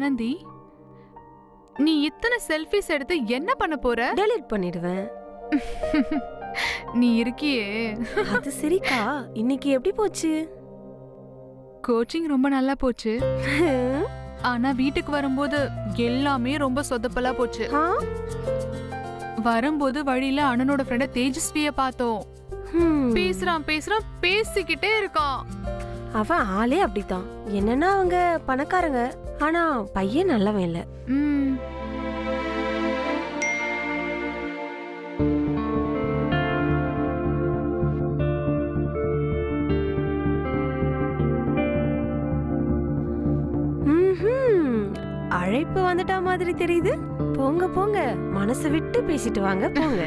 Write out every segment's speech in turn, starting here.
ஆனந்தி, நீ இத்தனை செல்ஃபிஸ் எடுத்து என்ன பண்ண போற? டெலீட் பண்ணிடுவேன். நீ இருக்கியே. அது சரிக்கா, இன்னைக்கு எப்படி போச்சு? கோச்சிங் ரொம்ப நல்லா போச்சு. ஆனா வீட்டுக்கு வரும்போது எல்லாமே ரொம்ப சொதப்பலா போச்சு. வரும்போது வழியில அண்ணனோட ஃப்ரெண்ட தேஜஸ்விய பார்த்தோம். பேசுறான் பேசுறான் பேசிக்கிட்டே இருக்கான். அவன் ஆளே அப்படித்தான். என்னன்னா அவங்க பணக்காரங்க, ஆனா பையன் நல்லவன் இல்ல. அழைப்பு வந்துட்டா மாதிரி தெரியுது. போங்க போங்க, மனசு விட்டு பேசிட்டு வாங்க போங்க.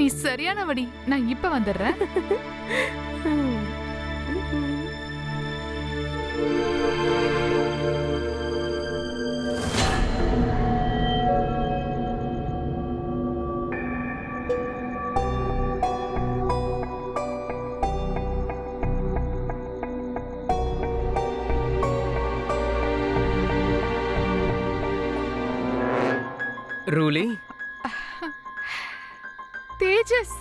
நீ சரியானவடி, நான் இப்ப வந்துடுறேன். ரூலி, தேஜஸ்,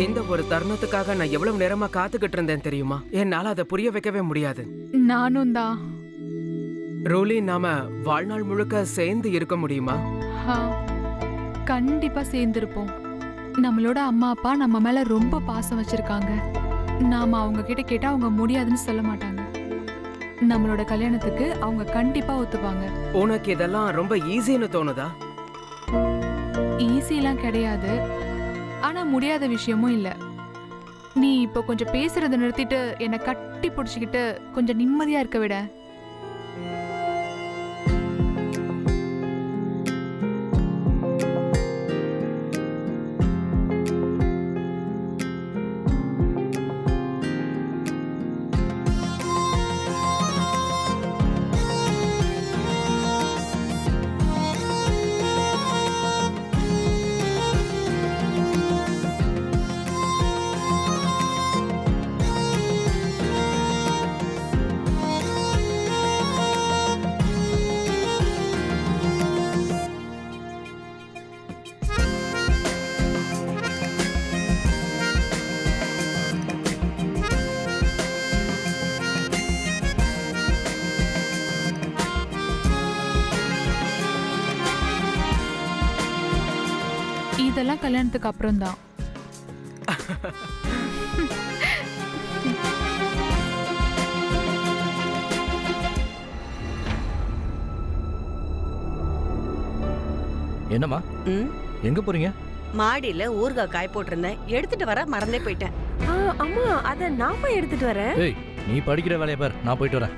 இந்த ஒரு தருணத்துக்காக நான் எவ்வளவு நேரமா காத்துக்கிட்டு இருந்தேன் தெரியுமா? என்னால அதை புரிய வைக்கவே முடியாது. நானும் தான். ரூலி, நாம வாழ்நாள் முழுக்க சேர்ந்து இருக்க முடியுமா? கண்டிப்பா சேர்ந்திருப்போம். நம்மளோட அம்மா அப்பா நம்ம மேல ரொம்ப பாசம் வச்சிருக்காங்க. நாம அவங்க கிட்ட கேட்டா அவங்க முடியாதுன்னு சொல்ல மாட்டாங்க. நம்மளோட கல்யாணத்துக்கு அவங்க கண்டிப்பா ஒத்துப்பாங்க. உனக்கு இதெல்லாம் ரொம்ப ஈஸின்னு தோணுதா? ஈஸிலாம் கிடையாது, ஆனா முடியாத விஷயமும் இல்ல. நீ இப்போ கொஞ்சம் பேசுறத நிறுத்திட்டு என்னை கட்டி பிடிச்சிக்கிட்டு கொஞ்சம் நிம்மதியா இருக்க விட. இதெல்லாம் கல்யாணத்துக்கு அப்புறம் தான். என்னம்மா, எங்க போறீங்க? மாடியில ஊறுகாய் காய் போட்டிருந்தேன், எடுத்துட்டு வர மறந்தே போயிட்டேன். அம்மா, அத நான் போய் எடுத்துட்டு வரேன். ஏய், நீ படிக்கிற வேலையை பார், நான் போயிட்டு வரேன்.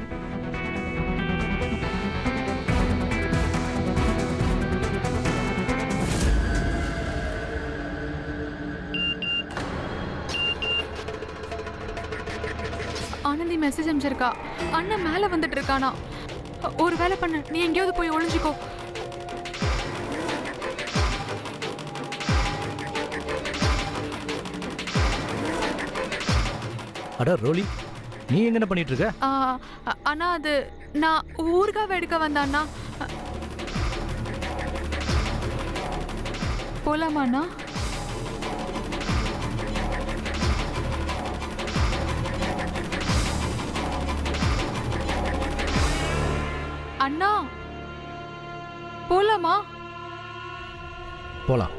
ஆனந்தி மெசேஜ் அனுப்பிச்சிருக்கா. அண்ணன் மேல வந்துட்டு இருக்கானா. ஒரு வேலை பண்ணு, நீ எங்கேயாவது போய் ஒளிஞ்சிக்கோ. அட ரோலி, நீ என்ன பண்ணிட்டு இருக்க? அண்ணா, அது நான் ஊறுகாய் எடுக்க வந்தாண்ணா. போலாமாண்ணா? அண்ணா, போலாமா? போலாம்.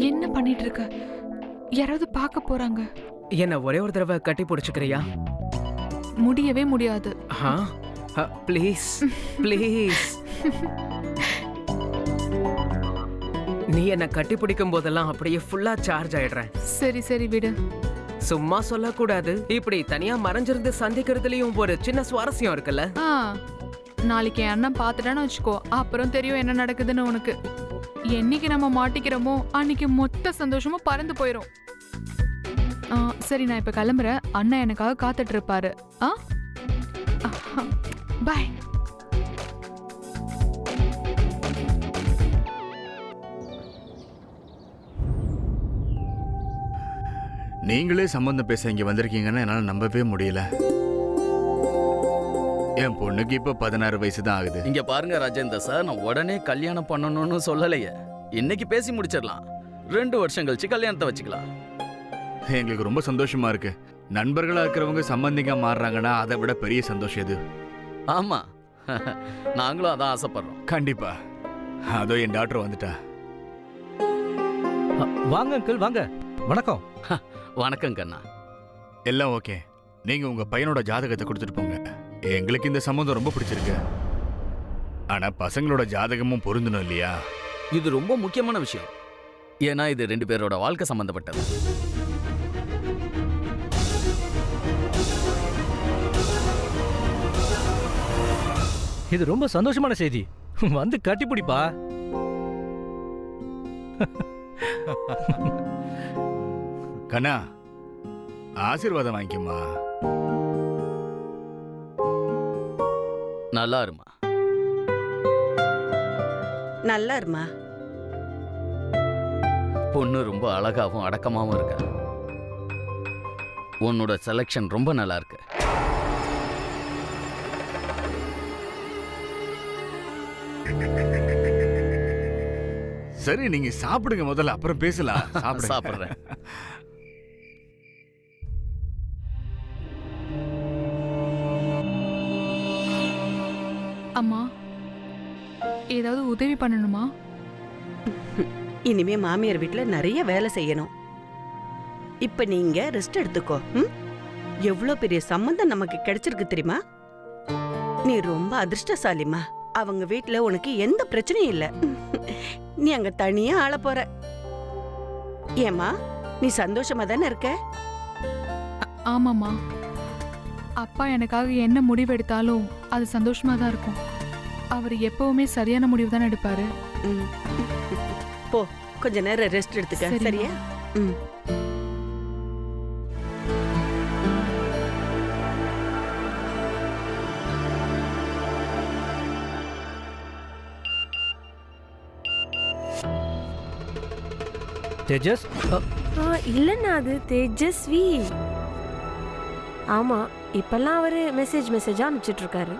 என்ன பண்ணிட்டு இருக்க? யாராவது பார்க்க போறாங்க. என்ன ஒரே ஒரு தடவை கட்டி பிடிச்சுக்கிறியா? முடியவே முடியாது. Please please. நீ என்ன கட்டி பிடிக்கும் போதெல்லாம் அப்படியே ஃபுல்லா சார்ஜ் ஆயிடுறேன். சரி சரி விடு. சும்மா சொல்லக்கூடாது. இப்படி தனியா மறைஞ்சிருந்து சந்திக்கிறதுலயும் ஒரு சின்ன சுவாரஸ்யம் இருக்குல்ல. நாளைக்கு என் அண்ணன் பார்த்துட்டான்னு வச்சுக்கோ, அப்புறம் தெரியும் என்ன நடக்குதுன்னு உனக்கு. என்னைக்கு நம்ம மாட்டிக்கிறோமோ அன்னைக்கு மொத்த சந்தோஷமும் பறந்து போயிடும். சரி, நான் இப்ப கிளம்புறேன். அண்ணன் எனக்காக காத்துட்டு இருப்பாரு. பாய். நீங்களே சம்பந்தம் பேச இங்க வந்திருக்கீங்கன்னு என்னால நம்பவே முடியல. என் பொண்ணுக்கு இப்ப 16 வயசு தான் ஆகுது. இங்க பாருங்க ராஜேந்தர் சார், நான் உடனே கல்யாணம் பண்ணணும்னு சொல்லலையே. இன்னைக்கு பேசி முடிச்சிடலாம். 2 வருஷம் கழிச்சு கல்யாணத்தை வச்சுக்கலாம். எங்களுக்கு ரொம்ப சந்தோஷமா இருக்கு. நண்பர்களா இருக்கிறவங்க சம்பந்திங்க மாறுறாங்கன்னா அதை விட பெரிய சந்தோஷம் இது. ஆமா, நாங்களும் அதான் ஆசைப்படுறோம். கண்டிப்பா. அதோ என் டாக்டர் வந்துட்டா. வாங்க அங்கிள், வாங்க. வணக்கம். வணக்கம் கண்ணா. எல்லாம் ஓகே. நீங்க உங்க பையனோட ஜாதகத்தை கொடுத்துட்டு போங்க. எங்களுக்கு இந்த சம்மந்தம் ரொம்ப பிடிச்சிருக்கு. ஆனா பசங்களோட ஜாதகமும் பொருந்தணும் இல்லையா? இது ரொம்ப முக்கியமான விஷயம். ஏன்னா இது 2 பேரோட வாழ்க்கை சம்பந்தப்பட்டது. இது ரொம்ப சந்தோஷமான செய்தி. வந்து கட்டிப்பிடிப்பா. கண்ணா, ஆசீர்வாதம் வாங்கிக்கம்மா. நல்லா இருமா. நல்லா இருமா. பொண்ணு ரொம்ப அழகாவும் அடக்கமாவும் இருக்க. உன்னோட செலக்ஷன் ரொம்ப நல்லா இருக்கு. சரி, நீங்க சாப்பிடுங்க முதல்ல, அப்புறம் பேசலாம். சாப்பிடுறேன். அம்மா, ஏதாவது உதவி பண்ணணுமா? இனிமே மாமியார் வீட்டுல நிறைய வேலை செய்யணும். இப்ப நீங்க ரெஸ்ட் எடுத்துக்கோ. எவ்வளவு பெரிய சம்பந்தம் நமக்கு கிடைச்சிருக்கு தெரியுமா? நீ ரொம்ப அதிர்ஷ்டசாலிமா. அவங்க வீட்டுல உனக்கு எந்த பிரச்சனையும் இல்ல. நீ அங்க தனியா ஆள போற. ஏமா, நீ சந்தோஷமா தானே இருக்க? ஆமாம்மா. அப்பா எனக்காக என்ன முடிவு எடுத்தாலும் அது சந்தோஷமா தான் இருக்கும். அவர் எப்பவுமே சரியான முடிவு தான் எடுப்பாரு. போ, கொஞ்ச நேரம் ரெஸ்ட் எடுத்துக்க. சரிம்மா. சரியா? தேஜஸ். இல்லைண்ணா, அது தேஜஸ்வி. ஆமா, இப்பெல்லாம் அவரு மெசேஜா அனுப்பிச்சிட்டு இருக்காரு.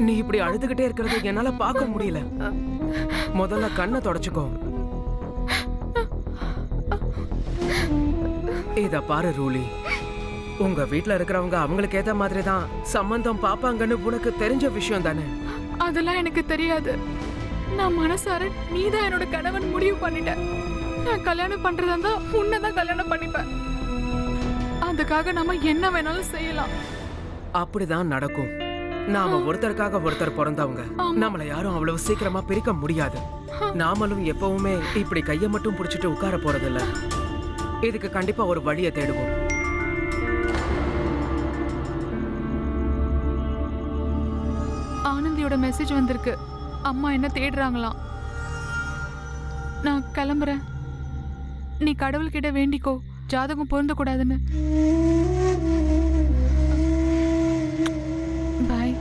நீ இப்படி அழுதுகிட்டே இருக்கிறது என்னால பார்க்க முடியல. முதல்ல கண்ணை தொடச்சுக்கோ. இத பாரு ரூலி, உங்க வீட்ல இருக்கிறவங்க அவங்களுக்கு ஏத்த மாதிரி தான் சம்பந்தம் பாப்பாங்கன்னு உனக்கு தெரிஞ்ச விஷயம் தானே? அதெல்லாம் எனக்கு தெரியாது. நான் மனசார நீதான் என்னோட கணவன் முடிவு பண்ணிட்ட. நான் கல்யாணம் பண்றதா இருந்தா உன்னைதான் கல்யாணம் பண்ணிப்பேன். அதுக்காக நாம என்ன வேணாலும் செய்யலாம். அப்படிதான் நடக்கும். நாம ஒருத்தருக்காக ஒருத்தர் பிறந்தவங்க. நம்மள யாரும் அவ்வளவு சீக்கிரமா பிரிக்க முடியாது. நாமளும் எப்பவுமே இப்படி கைய மட்டும் புடிச்சிட்டு உட்கார போறதில்ல. இதுக்கு கண்டிப்பா ஒரு வழியை தேடுவோம். ஆனந்தியோட மெசேஜ் வந்திருக்கு. அம்மா என்ன தேடுறாங்களாம். நான் கிளம்புறேன். நீ கடவுள்கிட்ட வேண்டிக்கோ, ஜாதகம் பொருந்த கூடாதுன்னு. பாய்.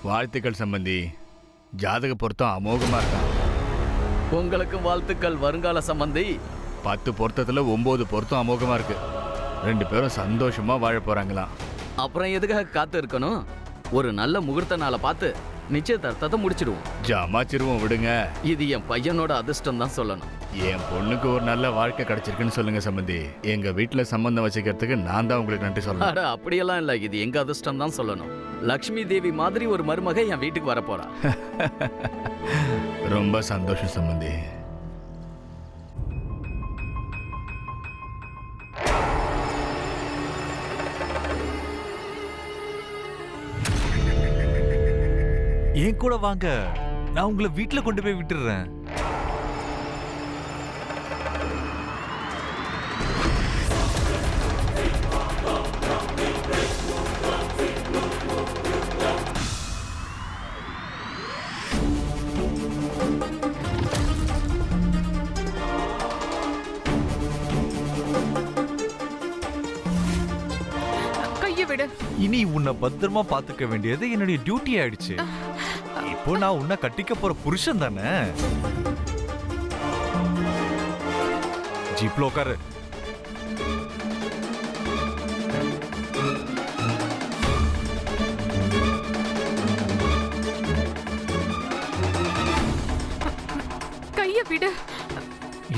வாழ்த்துக்கள் சம்பந்தி. ஜாதக பொருத்தம் அமோகமா இருக்கான். உங்களுக்கு வாழ்த்துக்கள் வருங்கால சம்பந்தி. 10 பொருத்தத்துல 9 பொருத்தம் அமோகமா இருக்கு. 2 பேரும் சந்தோஷமா வாழ போறாங்களாம். அப்புறம் எதுக்காக காத்து இருக்கணும்? ஒரு நல்ல முகூர்த்த நாளை பார்த்து நிச்சயதார்த்தத்தை முடிச்சிடுவோம். ஜாமாச்சிருவோம் விடுங்க. இது என் பையனோட அதிர்ஷ்டம் தான் சொல்லணும். என் பொண்ணுக்கு ஒரு நல்ல வாழ்க்கை கிடைச்சிருக்குன்னு சொல்லுங்க சம்பந்தி. எங்க வீட்டுல சம்பந்தம் வச்சுக்கிறதுக்கு நான் தான் உங்களுக்கு நன்றி சொல்லணும். அட அப்படியெல்லாம் இல்ல, இது எங்க அதிர்ஷ்டம் தான் சொல்லணும். லக்ஷ்மி தேவி மாதிரி ஒரு மருமக என் வீட்டுக்கு வரப்போறா. ரொம்ப சந்தோஷம் சம்பந்தி. ஏன் கூட வாங்க, நான் உங்களை வீட்டுல கொண்டு போய் விட்டுறேன். கைய விடு. இனி உன்னை பத்திரமா பாத்துக்க வேண்டியது என்னுடைய டியூட்டி ஆயிடுச்சு. இப்போ நான் உன்னை கட்டிக்க போற புருஷன் தானே. ஜீப்ல உட்காரு. கைய விடு.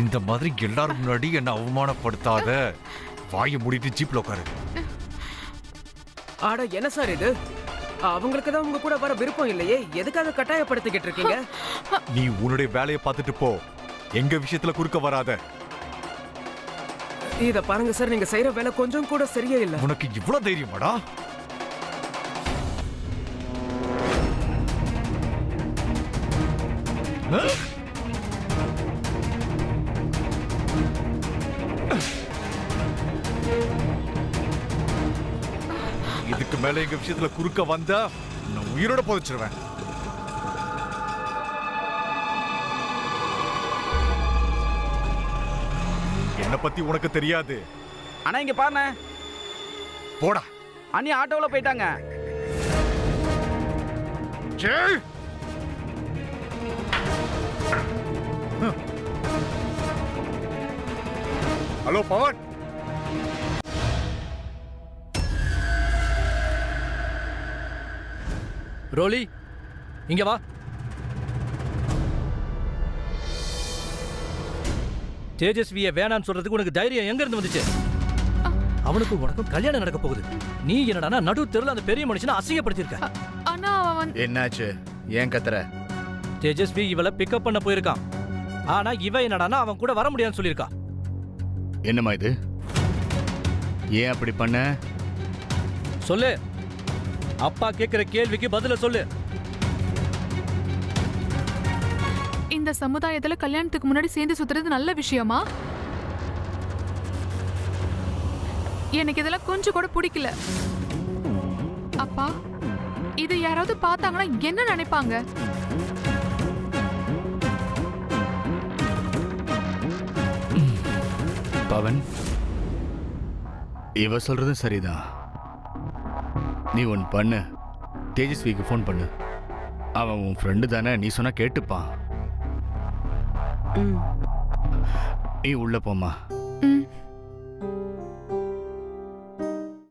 இந்த மாதிரி எல்லாரும் முன்னாடி என்ன அவமானப்படுத்தாத. வாயை மூடிட்டு ஜீப்ல உட்காரு. ஆட என்ன சார் இது? அவங்களுக்கு தான் உங்க கூட வர விருப்பம் இல்லையே, எதுக்காக கட்டாயப்படுத்திக்கிட்டு இருக்கீங்க? நீ உன்னுடைய வேலையை பார்த்துட்டு போ, எங்க விஷயத்துல குறுக்க வராத. இத பாருங்க சார், நீங்க செய்யற வேலை கொஞ்சம் கூட சரியே இல்ல. உனக்கு இவ்வளவு தைரியமாடா? இதுக்கு மேல எங்க விஷயத்துல குறுக்க வந்தா நான் உயிரோட புதைச்சிருவேன். என்ன பத்தி உனக்கு தெரியாது. ஆனா இங்க பாருண்ணே, போடா. அண்ணி ஆட்டோவில் போயிட்டாங்க. ஜெய். ஹலோ பவன். ரோலி, இங்க வா. தேஜஸ்வியை வேணான்னு சொல்றதுக்கு உனக்கு தைரியம் எங்க இருந்து வந்துச்சு? அவனுக்கு உனக்கும் கல்யாணம் நடக்க போகுது. நீ என்னடா நடு தெருல அந்த பெரிய மனுஷனை அசிங்கப்படுத்திருக்க. ஆனா அவன் என்னாச்சு? ஏன் கத்துற? தேஜஸ்வி இவளை பிக்கப் பண்ண போயிருக்கான். ஆனா இவ என்னடானா அவன் கூட வர முடியாதுன்னு சொல்லியிருக்கா. என்னம்மா இது? ஏன் அப்படி பண்ண? சொல்லு. அப்பா கேட்கிற கேள்விக்கு பதில சொல்லு. இந்த சமுதாயத்துல கல்யாணத்துக்கு முன்னாடி சேர்ந்து சுத்துறது நல்ல விஷயமா? எனக்கு இதெல்லாம் கொஞ்சம் கூட பிடிக்கல. அப்பா, இது யாராவது பார்த்தாங்கன்னா என்ன நினைப்பாங்க? பவன், இவ சொல்றதும் சரிதான். நீ ஒன் பண்ணு, தேஜஸ்விக்கு ஃபோன் பண்ணு. அவன் உன் ஃப்ரெண்டு தானே, நீ சொன்னா கேட்டுப்பான். ம். நீ உள்ள போமா. ம்